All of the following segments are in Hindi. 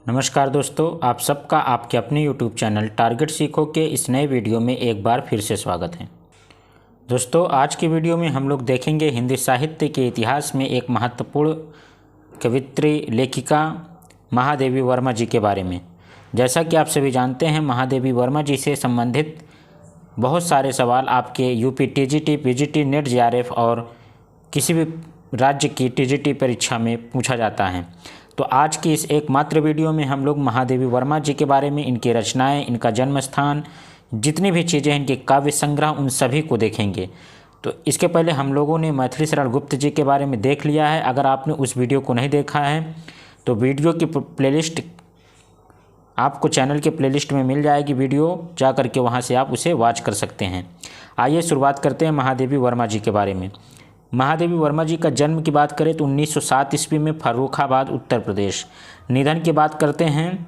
नमस्कार दोस्तों, आप सबका आपके अपने YouTube चैनल टारगेट सीखो के इस नए वीडियो में एक बार फिर से स्वागत है। दोस्तों, आज की वीडियो में हम लोग देखेंगे हिंदी साहित्य के इतिहास में एक महत्वपूर्ण कवित्री लेखिका महादेवी वर्मा जी के बारे में। जैसा कि आप सभी जानते हैं, महादेवी वर्मा जी से संबंधित बहुत सारे सवाल आपके UP TGT, PGT, net, JRF और किसी भी राज्य की टीजीटी परीक्षा में पूछा जाता है। तो आज की इस एकमात्र वीडियो में हम लोग महादेवी वर्मा जी के बारे में, इनकी रचनाएं, इनका जन्म स्थान, जितनी भी चीज़ें, इनके काव्य संग्रह, उन सभी को देखेंगे। तो इसके पहले हम लोगों ने मैथिली शरण गुप्त जी के बारे में देख लिया है। अगर आपने उस वीडियो को नहीं देखा है तो वीडियो की प्लेलिस्ट आपको चैनल के प्लेलिस्ट में मिल जाएगी, वीडियो जा करके वहाँ से आप उसे वॉच कर सकते हैं। आइए शुरुआत करते हैं महादेवी वर्मा जी के बारे में। महादेवी वर्मा जी का जन्म की बात करें तो 1907 ईस्वी में फर्रुखाबाद, उत्तर प्रदेश। निधन की बात करते हैं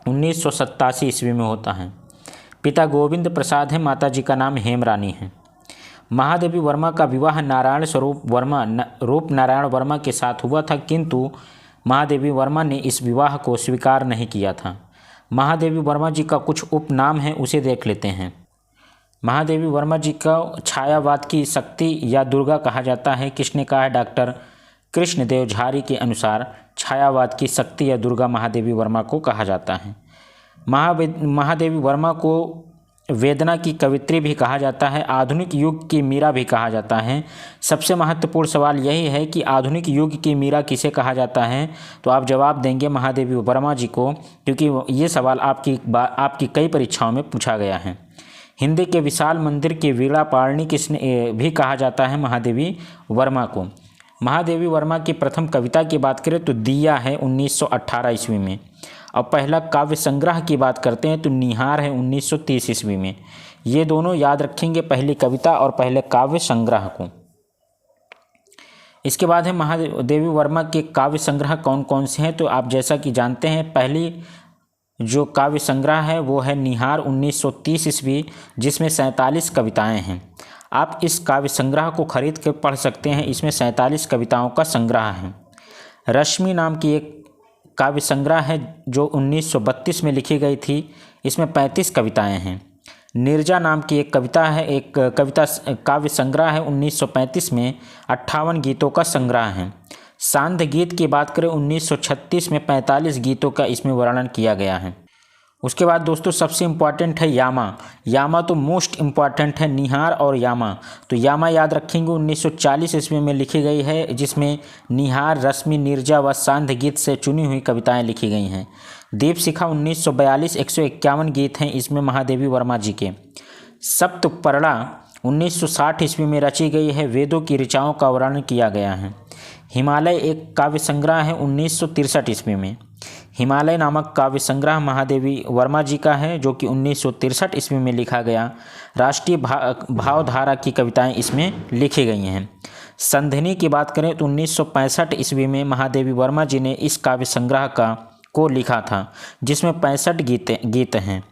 1987 ईस्वी में होता है। पिता गोविंद प्रसाद है, माता जी का नाम हेमरानी है। महादेवी वर्मा का विवाह नारायण स्वरूप वर्मा रूप नारायण वर्मा के साथ हुआ था, किंतु महादेवी वर्मा ने इस विवाह को स्वीकार नहीं किया था। महादेवी वर्मा जी का कुछ उपनाम है, उसे देख लेते हैं। महादेवी वर्मा जी का छायावाद की शक्ति या दुर्गा कहा जाता है। किसने कहा है? डॉक्टर कृष्णदेव झारी के अनुसार छायावाद की शक्ति या दुर्गा महादेवी वर्मा को कहा जाता है। महादेवी वर्मा को वेदना की कवित्री भी कहा जाता है, आधुनिक युग की मीरा भी कहा जाता है। सबसे महत्वपूर्ण सवाल यही है कि आधुनिक युग की मीरा किसे कहा जाता है, तो आप जवाब देंगे महादेवी वर्मा जी को, क्योंकि ये सवाल आपकी कई परीक्षाओं में पूछा गया है। हिंदी के विशाल मंदिर की वीणा पारणी किसने भी कहा जाता है? महादेवी वर्मा को। महादेवी वर्मा की प्रथम कविता की बात करें तो दिया है 1918 ईस्वी में। और पहला काव्य संग्रह की बात करते हैं तो निहार है 1930 ईस्वी में। ये दोनों याद रखेंगे, पहली कविता और पहले काव्य संग्रह को। इसके बाद है महादेवी वर्मा के काव्य संग्रह कौन कौन से हैं, तो आप जैसा कि जानते हैं, पहली जो काव्य संग्रह है वो है निहार 1930 ईस्वी, जिसमें 47 कविताएं हैं। आप इस काव्य संग्रह को खरीद कर पढ़ सकते हैं। इसमें 47 कविताओं का संग्रह है। रश्मि नाम की एक काव्य संग्रह है जो 1932 में लिखी गई थी। इसमें 35 कविताएं हैं। नीरजा नाम की एक कविता काव्य संग्रह है 1935 में, 58 गीतों का संग्रह है। सांध्य गीत की बात करें 1936 में 45 गीतों का इसमें वर्णन किया गया है। उसके बाद दोस्तों सबसे इम्पॉर्टेंट है यामा। यामा तो मोस्ट इम्पॉर्टेंट है, निहार और यामा। तो यामा याद रखेंगे 1940 ईस्वी में लिखी गई है, जिसमें निहार, रश्मि, नीरजा व सांध्य गीत से चुनी हुई कविताएं लिखी गई हैं। दीप शिखा 1942, 151 गीत हैं इसमें महादेवी वर्मा जी के। सप्तपर्णा 1960 ईस्वी में रची गई है, वेदों की ऋचाओं का वर्णन किया गया है। हिमालय एक काव्य संग्रह है 1963 ईस्वी में। हिमालय नामक काव्य संग्रह महादेवी वर्मा जी का है, जो कि 1963 ईस्वी में लिखा गया। राष्ट्रीय भावधारा की कविताएं इसमें लिखी गई हैं। संधिनी की बात करें तो 1965 ईस्वी में महादेवी वर्मा जी ने इस काव्य संग्रह को लिखा था, जिसमें 65 गीत हैं।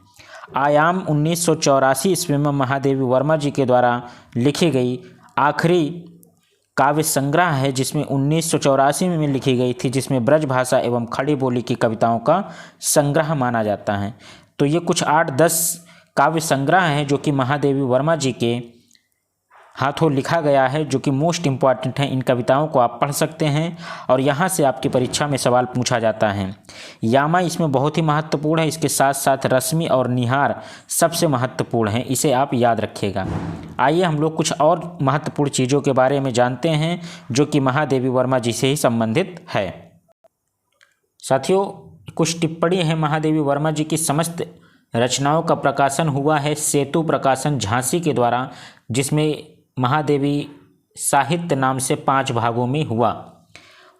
आयाम 1984 ईस्वी में महादेवी वर्मा जी के द्वारा लिखी गई आखिरी काव्य संग्रह है, जिसमें 1984 में लिखी गई थी, जिसमें ब्रज भाषा एवं खड़ी बोली की कविताओं का संग्रह माना जाता है। तो ये कुछ 8-10 काव्य संग्रह हैं जो कि महादेवी वर्मा जी के हाथों लिखा गया है, जो कि मोस्ट इम्पॉर्टेंट है। इन कविताओं को आप पढ़ सकते हैं और यहाँ से आपकी परीक्षा में सवाल पूछा जाता है। यामा इसमें बहुत ही महत्वपूर्ण है। इसके साथ साथ रश्मि और निहार सबसे महत्वपूर्ण है, इसे आप याद रखिएगा। आइए हम लोग कुछ और महत्वपूर्ण चीज़ों के बारे में जानते हैं जो कि महादेवी वर्मा जी से ही संबंधित है। साथियों, कुछ टिप्पणी है। महादेवी वर्मा जी की समस्त रचनाओं का प्रकाशन हुआ है सेतु प्रकाशन झांसी के द्वारा, जिसमें महादेवी साहित्य नाम से 5 भागों में हुआ।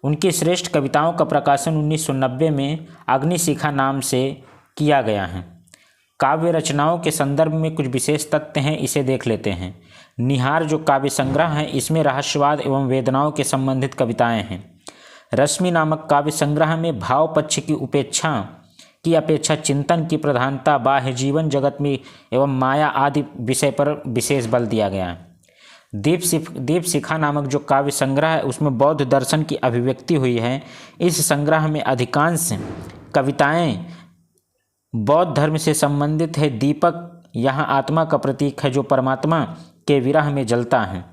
उनकी श्रेष्ठ कविताओं का प्रकाशन 1990 में अग्निशिखा नाम से किया गया है। काव्य रचनाओं के संदर्भ में कुछ विशेष तथ्य हैं, इसे देख लेते हैं। निहार जो काव्य संग्रह है, इसमें रहस्यवाद एवं वेदनाओं के संबंधित कविताएं हैं। रश्मि नामक काव्य संग्रह में भाव पक्ष की अपेक्षा चिंतन की प्रधानता, बाह्य जीवन जगत में एवं माया आदि विषय पर विशेष बल दिया गया है। दीप शिखा नामक जो काव्य संग्रह है, उसमें बौद्ध दर्शन की अभिव्यक्ति हुई है। इस संग्रह में अधिकांश कविताएं बौद्ध धर्म से संबंधित है। दीपक यहाँ आत्मा का प्रतीक है जो परमात्मा के विरह में जलता है।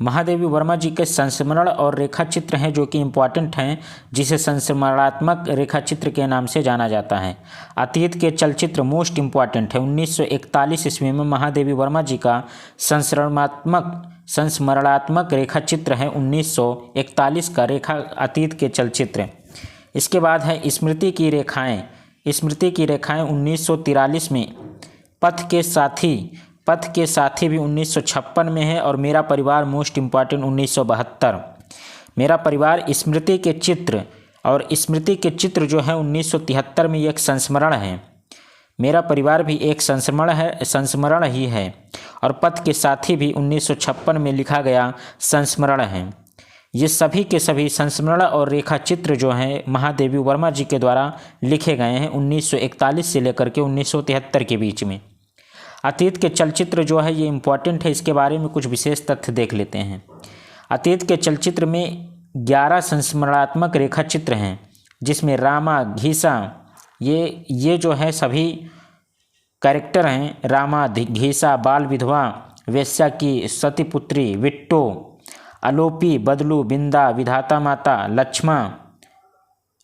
महादेवी वर्मा जी के संस्मरण और रेखा चित्र हैं जो कि इम्पॉर्टेंट हैं, जिसे संस्मरणात्मक रेखा चित्र के नाम से जाना जाता है। अतीत के चलचित्र मोस्ट इम्पॉर्टेंट है। 1941 ईस्वी में महादेवी वर्मा जी का संस्मरणात्मक रेखा चित्र है 1941 का रेखा अतीत के चलचित्र। इसके बाद है स्मृति की रेखाएं। स्मृति की रेखाएं 1943 में। पथ के साथी भी 1956 में है। और मेरा परिवार मोस्ट इम्पॉर्टेंट 1972। मेरा परिवार स्मृति के चित्र, और स्मृति के चित्र जो है 1973 में, ये एक संस्मरण है। मेरा परिवार भी एक संस्मरण ही है। और पथ के साथी भी 1956 में लिखा गया संस्मरण है। ये सभी के सभी संस्मरण और रेखा चित्र जो हैं महादेवी वर्मा जी के द्वारा लिखे गए हैं 1941 से लेकर के 1973 के बीच में। अतीत के चलचित्र जो है ये इम्पॉर्टेंट है, इसके बारे में कुछ विशेष तथ्य देख लेते हैं। अतीत के चलचित्र में 11 संस्मरणात्मक रेखा चित्र हैं, जिसमें रामा, घीसा, ये जो है सभी कैरेक्टर हैं। रामा, घीसा, बाल विधवा, वेश्या की सतीपुत्री, विट्टो, अलोपी, बदलू, बिंदा, विधाता माता,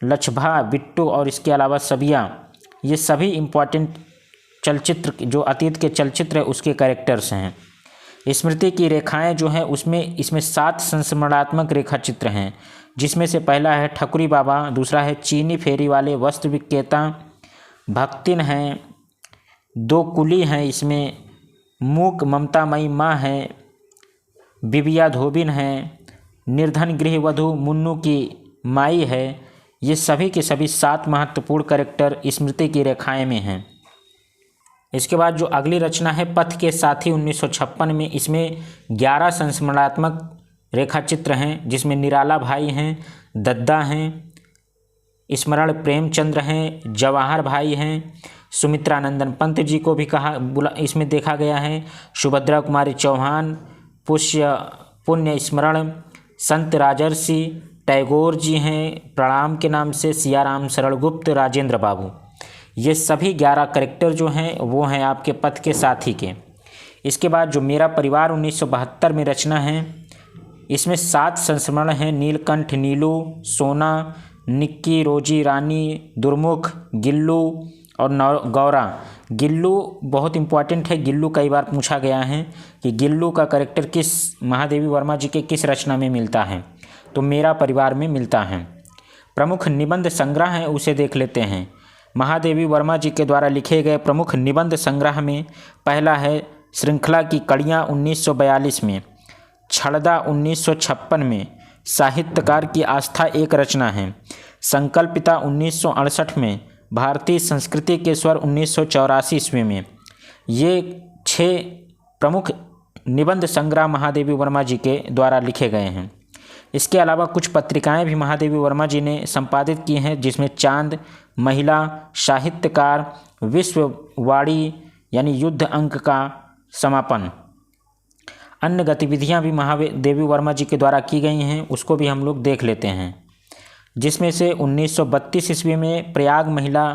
लच्छभा, बिट्टू और इसके अलावा सबिया, ये सभी इम्पॉर्टेंट चलचित्र जो अतीत के चलचित्र है उसके कैरेक्टर्स हैं। स्मृति की रेखाएं जो हैं इसमें 7 संस्मरणात्मक रेखा चित्र हैं, जिसमें से पहला है ठकुरी बाबा, दूसरा है चीनी फेरी वाले, वस्त्र विक्रेता, भक्तिन हैं, 2 कुली हैं, इसमें मूक ममतामयी माँ है, बिबिया धोबिन है, निर्धन गृहवधू मुन्नू की माई है। ये सभी के सभी 7 महत्वपूर्ण कैरेक्टर स्मृति की रेखाएं में हैं। इसके बाद जो अगली रचना है पथ के साथी 1956 में, इसमें 11 संस्मरणात्मक रेखा चित्र हैं, जिसमें निराला भाई हैं, दद्दा हैं, स्मरण प्रेमचंद्र हैं, जवाहर भाई हैं, सुमित्रानंदन पंत जी को भी इसमें देखा गया है, सुभद्रा कुमारी चौहान, पुण्य स्मरण, संत राजर्षि, टैगोर जी हैं प्रणाम के नाम से, सियाराम शरण गुप्त, राजेंद्र बाबू। ये सभी 11 कैरेक्टर जो हैं वो हैं आपके पथ के साथी के। इसके बाद जो मेरा परिवार 1972 में रचना है, इसमें 7 संस्मरण हैं। नीलकंठ, नीलू, सोना, निक्की, रोजी, रानी, दुर्मुख, गिल्लू और गौरा। गिल्लू बहुत इंपॉर्टेंट है। गिल्लू कई बार पूछा गया है कि गिल्लू का कैरेक्टर किस महादेवी वर्मा जी के किस रचना में मिलता है, तो मेरा परिवार में मिलता है। प्रमुख निबंध संग्रह हैं उसे देख लेते हैं। महादेवी वर्मा जी के द्वारा लिखे गए प्रमुख निबंध संग्रह में पहला है श्रृंखला की कड़ियाँ 1942 में, छड़दा 1956 में, साहित्यकार की आस्था एक रचना है, संकल्पिता 1968 में, भारतीय संस्कृति के स्वर 1984 ईस्वी में। ये 6 प्रमुख निबंध संग्रह महादेवी वर्मा जी के द्वारा लिखे गए हैं। इसके अलावा कुछ पत्रिकाएं भी महादेवी वर्मा जी ने संपादित की हैं, जिसमें चांद, महिला, साहित्यकार, विश्ववाणी यानी युद्ध अंक का समापन। अन्य गतिविधियां भी महादेवी वर्मा जी के द्वारा की गई हैं, उसको भी हम लोग देख लेते हैं। जिसमें से 1932 ईस्वी में प्रयाग महिला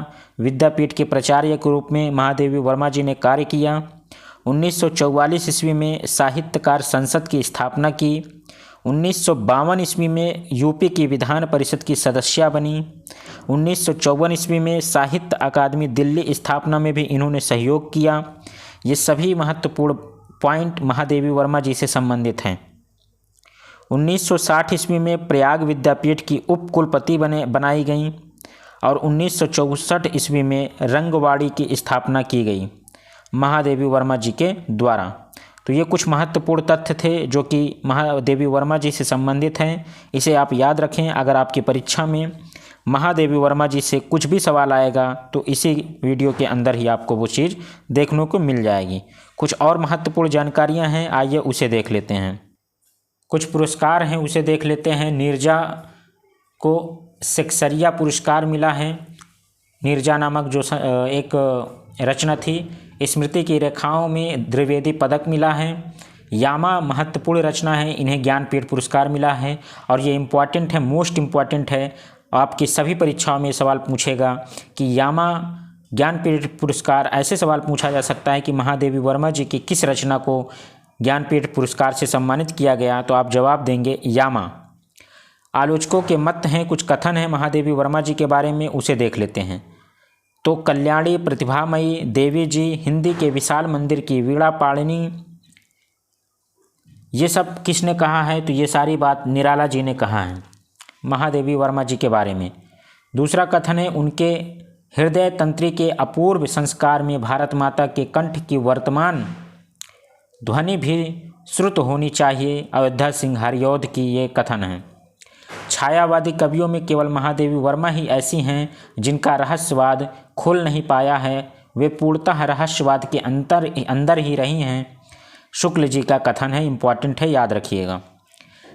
विद्यापीठ के प्राचार्य के रूप में महादेवी वर्मा जी ने कार्य किया। 1944 ईस्वी में साहित्यकार संसद की स्थापना की। 1952 ईस्वी में यूपी की विधान परिषद की सदस्या बनी। 1954 ईस्वी में साहित्य अकादमी दिल्ली स्थापना में भी इन्होंने सहयोग किया। ये सभी महत्वपूर्ण पॉइंट महादेवी वर्मा जी से संबंधित हैं। 1960 ईस्वी में प्रयाग विद्यापीठ की उप कुलपति बनाई गई और 1964 ईस्वी में रंगवाड़ी की स्थापना की गई महादेवी वर्मा जी के द्वारा। तो ये कुछ महत्वपूर्ण तथ्य थे जो कि महादेवी वर्मा जी से संबंधित हैं। इसे आप याद रखें। अगर आपकी परीक्षा में महादेवी वर्मा जी से कुछ भी सवाल आएगा तो इसी वीडियो के अंदर ही आपको वो चीज़ देखने को मिल जाएगी। कुछ और महत्वपूर्ण जानकारियां हैं, आइए उसे देख लेते हैं। कुछ पुरस्कार हैं उसे देख लेते हैं। नीरजा को सेक्सरिया पुरस्कार मिला है। नीरजा नामक जो एक रचना थी। स्मृति की रेखाओं में द्विवेदी पदक मिला है। यामा महत्वपूर्ण रचना है, इन्हें ज्ञानपीठ पुरस्कार मिला है। और ये इम्पॉर्टेंट है, मोस्ट इम्पॉर्टेंट है, आपकी सभी परीक्षाओं में सवाल पूछेगा कि यामा ज्ञानपीठ पुरस्कार, ऐसे सवाल पूछा जा सकता है कि महादेवी वर्मा जी की किस रचना को ज्ञानपीठ पुरस्कार से सम्मानित किया गया, तो आप जवाब देंगे यामा। आलोचकों के मत हैं, कुछ कथन हैं महादेवी वर्मा जी के बारे में, उसे देख लेते हैं। तो कल्याणी प्रतिभामयी देवी जी, हिंदी के विशाल मंदिर की वीणा पाणिनी, ये सब किसने कहा है, तो ये सारी बात निराला जी ने कहा है महादेवी वर्मा जी के बारे में। दूसरा कथन है उनके हृदय तंत्री के अपूर्व संस्कार में भारत माता के कंठ की वर्तमान ध्वनि भी श्रुत होनी चाहिए, अयोध्या सिंह हरिऔध की ये कथन है। छायावादी कवियों में केवल महादेवी वर्मा ही ऐसी हैं जिनका रहस्यवाद खुल नहीं पाया है, वे पूर्णतः रहस्यवाद के अंदर ही रही हैं, शुक्ल जी का कथन है, इम्पॉर्टेंट है, याद रखिएगा।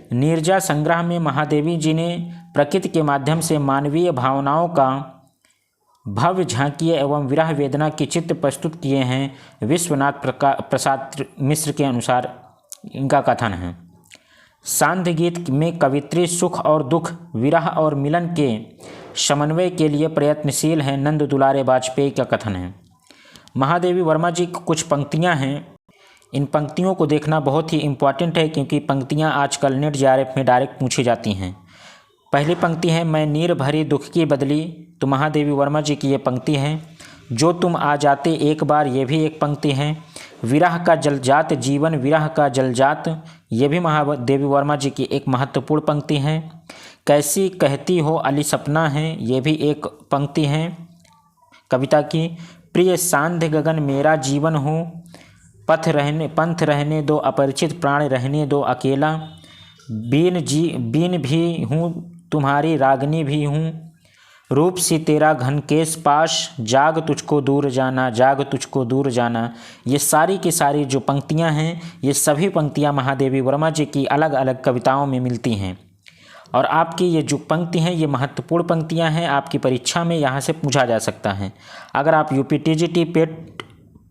नीरजा संग्रह में महादेवी जी ने प्रकृति के माध्यम से मानवीय भावनाओं का भव्य झांकी एवं विरह वेदना के चित्र प्रस्तुत किए हैं, विश्वनाथ प्रसाद मिश्र के अनुसार इनका कथन है। सांध्य गीत में कवित्री सुख और दुख, विरह और मिलन के समन्वय के लिए प्रयत्नशील हैं, नंद दुलारे वाजपेयी का कथन है। महादेवी वर्मा जी की कुछ पंक्तियां हैं, इन पंक्तियों को देखना बहुत ही इम्पॉर्टेंट है क्योंकि पंक्तियां आजकल नेट जेआरएफ में डायरेक्ट पूछी जाती हैं। पहली पंक्ति है, मैं नीर भरी दुख की बदली, तो महादेवी वर्मा जी की ये पंक्ति है। जो तुम आ जाते एक बार, ये भी एक पंक्ति है। विरह का जलजात जीवन, विरह का जलजात, ये भी महादेवी वर्मा जी की एक महत्वपूर्ण पंक्ति है। कैसी कहती हो अली सपना है, ये भी एक पंक्ति है कविता की। प्रिय सांध्य गगन मेरा जीवन हो, पंथ रहने दो अपरिचित, प्राण रहने दो अकेला, बीन भी हूँ तुम्हारी रागनी भी हूँ, रूप सी तेरा घनकेश पाश, जाग तुझको दूर जाना, जाग तुझको दूर जाना। ये सारी की सारी जो पंक्तियाँ हैं, ये सभी पंक्तियाँ महादेवी वर्मा जी की अलग अलग कविताओं में मिलती हैं। और आपकी ये जो पंक्ति हैं, ये महत्वपूर्ण पंक्तियाँ हैं, आपकी परीक्षा में यहाँ से पूछा जा सकता है। अगर आप यूपी टीजीटी, पेट,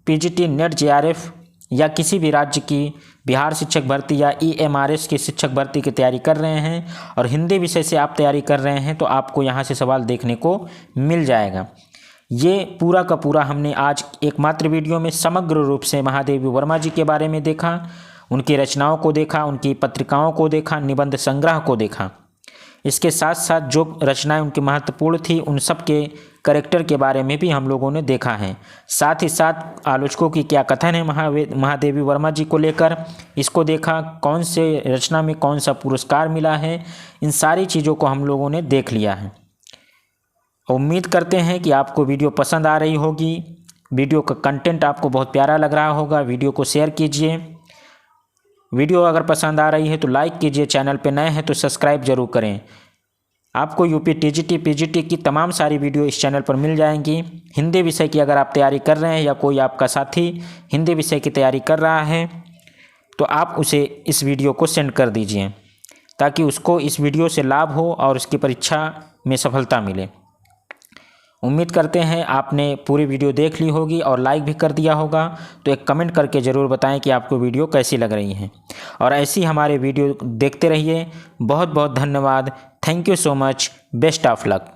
पीजीटी, नेट, जेआरएफ या किसी भी राज्य की बिहार शिक्षक भर्ती या ईएमआरएस की शिक्षक भर्ती की तैयारी कर रहे हैं और हिंदी विषय से आप तैयारी कर रहे हैं, तो आपको यहाँ से सवाल देखने को मिल जाएगा। ये पूरा का पूरा हमने आज एकमात्र वीडियो में समग्र रूप से महादेवी वर्मा जी के बारे में देखा, उनकी रचनाओं को देखा, उनकी पत्रिकाओं को देखा, निबंध संग्रह को देखा। इसके साथ साथ जो रचनाएं उनकी महत्वपूर्ण थी, उन सब के कैरेक्टर के बारे में भी हम लोगों ने देखा है। साथ ही साथ आलोचकों की क्या कथन है महादेवी वर्मा जी को लेकर, इसको देखा, कौन से रचना में कौन सा पुरस्कार मिला है, इन सारी चीज़ों को हम लोगों ने देख लिया है। उम्मीद करते हैं कि आपको वीडियो पसंद आ रही होगी, वीडियो का कंटेंट आपको बहुत प्यारा लग रहा होगा। वीडियो को शेयर कीजिए, वीडियो अगर पसंद आ रही है तो लाइक कीजिए, चैनल पे नए हैं तो सब्सक्राइब जरूर करें। आपको यूपी टीजीटी, पीजीटी की तमाम सारी वीडियो इस चैनल पर मिल जाएंगी। हिंदी विषय की अगर आप तैयारी कर रहे हैं या कोई आपका साथी हिंदी विषय की तैयारी कर रहा है, तो आप उसे इस वीडियो को सेंड कर दीजिए ताकि उसको इस वीडियो से लाभ हो और उसकी परीक्षा में सफलता मिले। उम्मीद करते हैं आपने पूरी वीडियो देख ली होगी और लाइक भी कर दिया होगा, तो एक कमेंट करके ज़रूर बताएं कि आपको वीडियो कैसी लग रही है। और ऐसी हमारे वीडियो देखते रहिए। बहुत बहुत धन्यवाद। Thank you so much. Best of luck.